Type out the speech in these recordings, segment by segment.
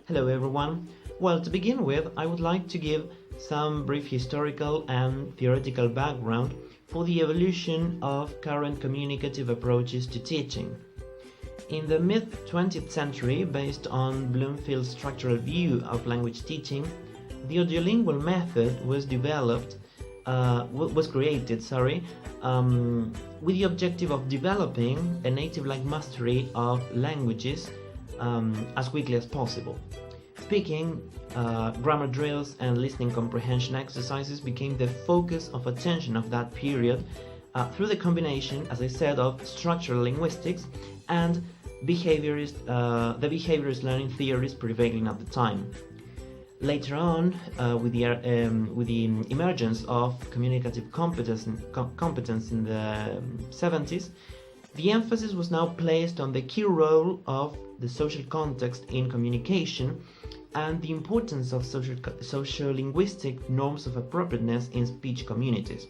Hello everyone. Well, to begin with, I would like to give some brief historical and theoretical background for the evolution of current communicative approaches to teaching. In the mid-20th century, based on Bloomfield's structural view of language teaching, the audiolingual method was created, with the objective of developing a native-like mastery of languages as quickly as possible. Speaking, grammar drills and listening comprehension exercises became the focus of attention of that period through the combination, as I said, of structural linguistics and the behaviorist learning theories prevailing at the time. Later on, with the emergence of communicative competence in the 70s, the emphasis was now placed on the key role of the social context in communication and the importance of sociolinguistic norms of appropriateness in speech communities.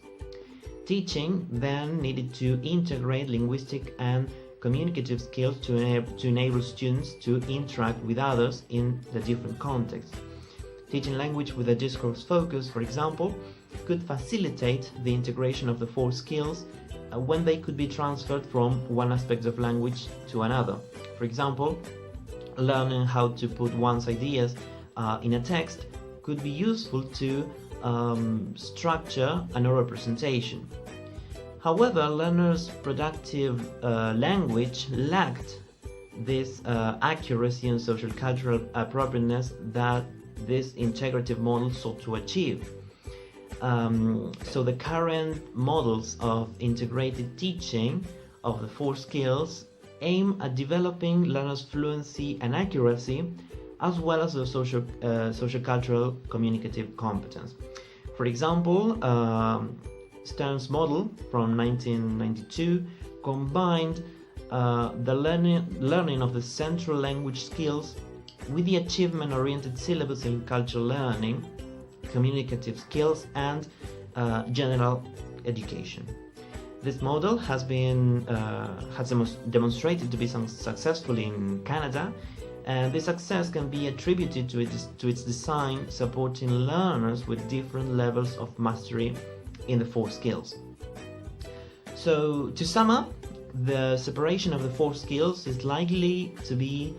Teaching then needed to integrate linguistic and communicative skills to enable students to interact with others in the different contexts. Teaching language with a discourse focus, for example, could facilitate the integration of the four skills when they could be transferred from one aspect of language to another. For example, learning how to put one's ideas in a text could be useful to structure an oral presentation. However, learners' productive language lacked this accuracy and social cultural appropriateness that this integrative model sought to achieve. So the current models of integrated teaching of the four skills aim at developing learners' fluency and accuracy, as well as the social-cultural communicative competence. For example, Stern's model from 1992 combined the learning of the central language skills with the achievement-oriented syllabus in cultural learning, communicative skills, and general education. This model has demonstrated to be successful in Canada, and this success can be attributed to its design supporting learners with different levels of mastery in the four skills. So, to sum up, the separation of the four skills is likely to be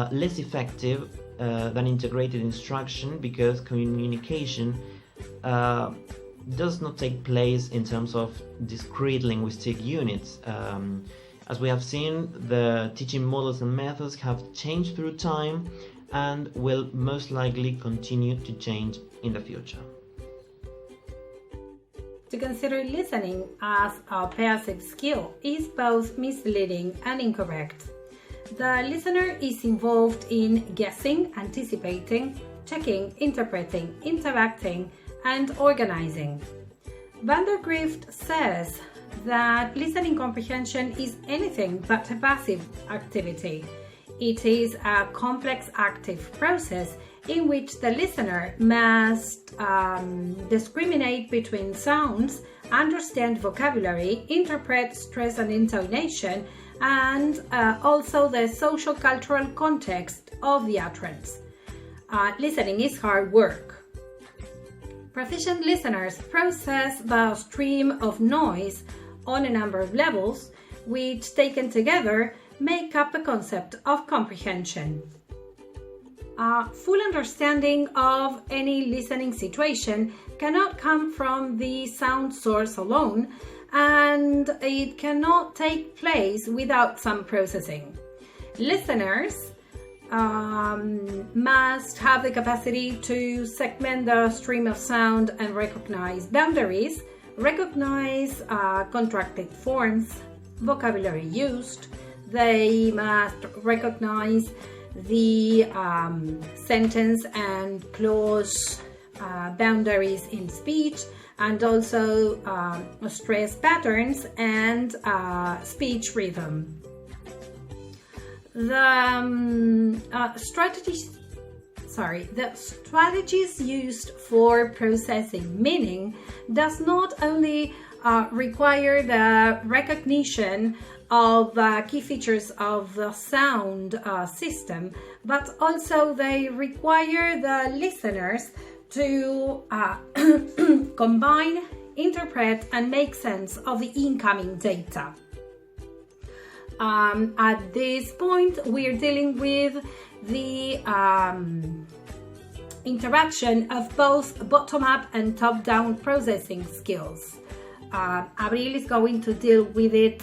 less effective than integrated instruction, because communication does not take place in terms of discrete linguistic units. As we have seen, the teaching models and methods have changed through time and will most likely continue to change in the future. To consider listening as a passive skill is both misleading and incorrect. The listener is involved in guessing, anticipating, checking, interpreting, interacting, and organizing. Van der Grift says that listening comprehension is anything but a passive activity. It is a complex active process in which the listener must discriminate between sounds, understand vocabulary, interpret stress and intonation, and also the social cultural context of the utterance. Listening is hard work. Proficient listeners process the stream of noise on a number of levels, which taken together make up the concept of comprehension. A full understanding of any listening situation cannot come from the sound source alone, and it cannot take place without some processing. Listeners must have the capacity to segment the stream of sound and recognize boundaries, recognize contracted forms, vocabulary used. They must recognize the sentence and clause boundaries in speech, and also stress patterns and speech rhythm. The strategies used for processing meaning does not only require the recognition of key features of the sound system, but also they require the listeners to combine, interpret, and make sense of the incoming data. At this point, we're dealing with the interaction of both bottom-up and top-down processing skills. Abril is going to deal with it,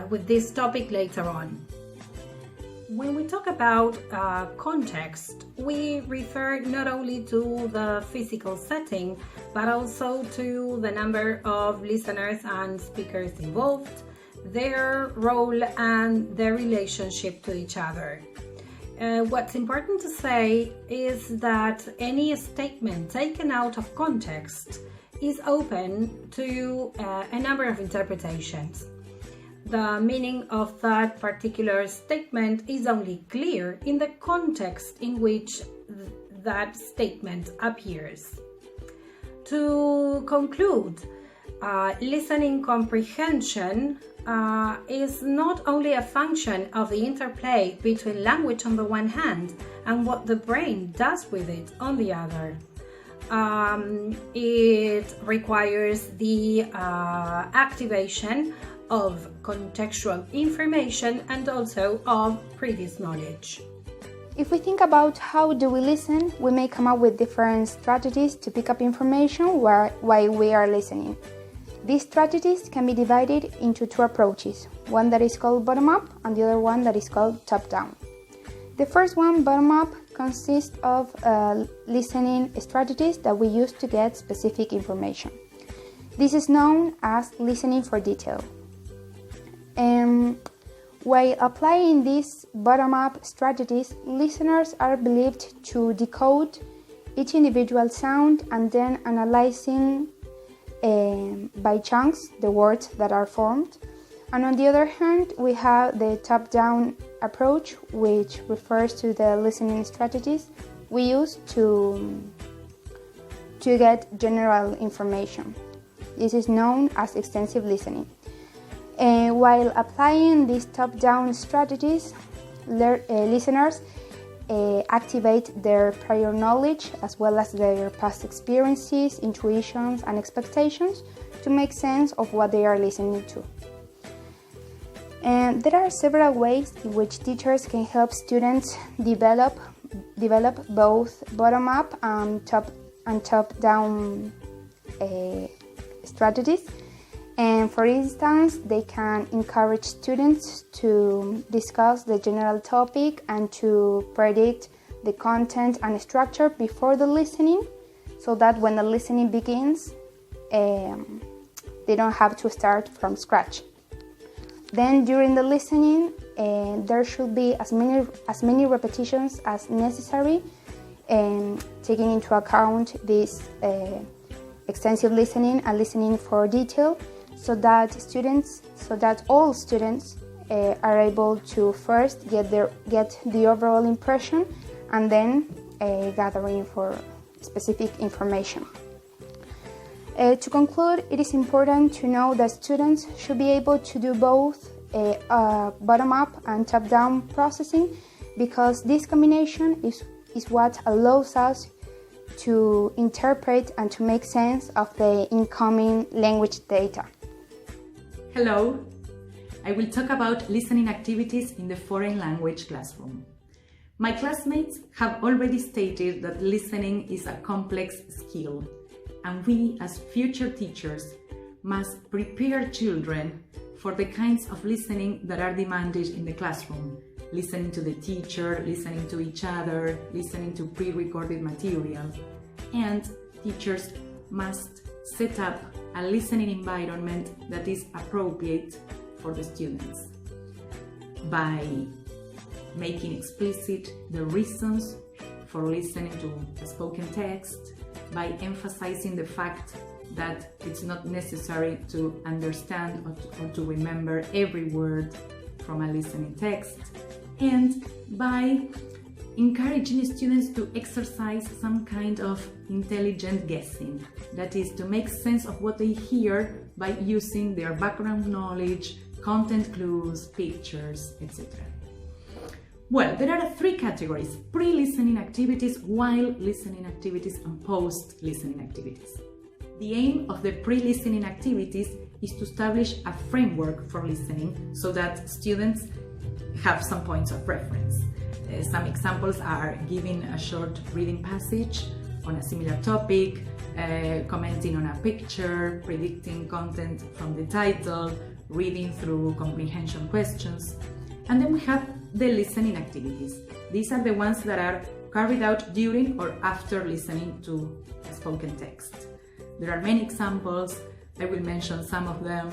with this topic later on. When we talk about context, we refer not only to the physical setting, but also to the number of listeners and speakers involved, their role and their relationship to each other. What's important to say is that any statement taken out of context is open to a number of interpretations. The meaning of that particular statement is only clear in the context in which that statement appears. To conclude, listening comprehension is not only a function of the interplay between language on the one hand and what the brain does with it on the other. It requires the activation of contextual information and also of previous knowledge. If we think about how do we listen, we may come up with different strategies to pick up information while we are listening. These strategies can be divided into two approaches, one that is called bottom-up and the other one that is called top-down. The first one, bottom-up, consists of listening strategies that we use to get specific information. This is known as listening for detail. While applying these bottom-up strategies, listeners are believed to decode each individual sound and then analyzing by chunks the words that are formed. And on the other hand, we have the top-down approach, which refers to the listening strategies we use to get general information. This is known as extensive listening. While applying these top-down strategies, listeners activate their prior knowledge as well as their past experiences, intuitions, and expectations to make sense of what they are listening to. And there are several ways in which teachers can help students develop both bottom-up and top-down strategies. And for instance, they can encourage students to discuss the general topic and to predict the content and structure before the listening, so that when the listening begins, they don't have to start from scratch. Then during the listening, there should be as many repetitions as necessary, taking into account this extensive listening and listening for detail, so that all students are able to first get the overall impression and then gathering for specific information. To conclude, it is important to know that students should be able to do both bottom-up and top-down processing, because this combination is what allows us to interpret and to make sense of the incoming language data. Hello, I will talk about listening activities in the foreign language classroom. My classmates have already stated that listening is a complex skill, and we as future teachers must prepare children for the kinds of listening that are demanded in the classroom. Listening to the teacher, listening to each other, listening to pre-recorded material. And teachers must set up a listening environment that is appropriate for the students by making explicit the reasons for listening to a spoken text, by emphasizing the fact that it's not necessary to understand or to remember every word from a listening text, and by encouraging students to exercise some kind of intelligent guessing, that is, to make sense of what they hear by using their background knowledge, content clues, pictures, etc. Well, there are 3 categories: pre-listening activities, while listening activities, and post-listening activities. The aim of the pre-listening activities is to establish a framework for listening so that students have some points of reference. Some examples are giving a short reading passage on a similar topic, commenting on a picture, predicting content from the title, reading through comprehension questions. And then we have the listening activities. These are the ones that are carried out during or after listening to a spoken text. There are many examples. I will mention some of them.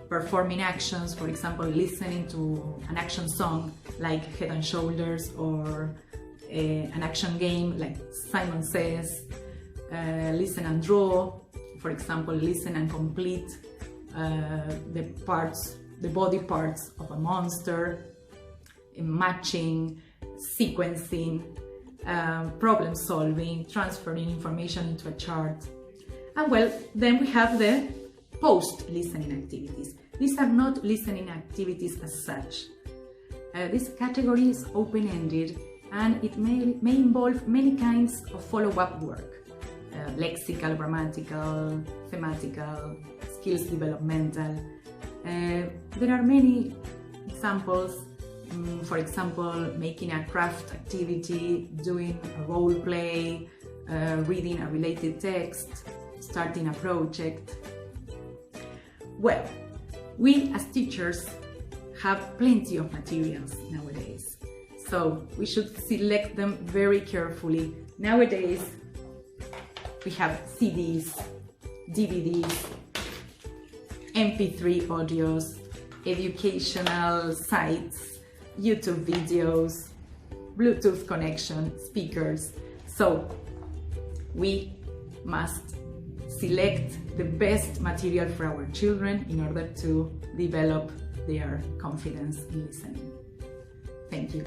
Performing actions, for example, listening to an action song like Head and Shoulders, or an action game like Simon Says. Listen and draw, for example, listen and complete the body parts of a monster. Matching, sequencing, problem solving, transferring information into a chart. And well, then we have the post-listening activities. These are not listening activities as such. This category is open-ended, and it may involve many kinds of follow-up work. Lexical, grammatical, thematical, skills developmental. There are many examples. For example, making a craft activity, doing a role play, reading a related text, starting a project. Well, we as teachers have plenty of materials nowadays, so we should select them very carefully. Nowadays, we have CDs, DVDs, MP3 audios, educational sites, YouTube videos, Bluetooth connection, speakers. So we must select the best material for our children in order to develop their confidence in listening. Thank you.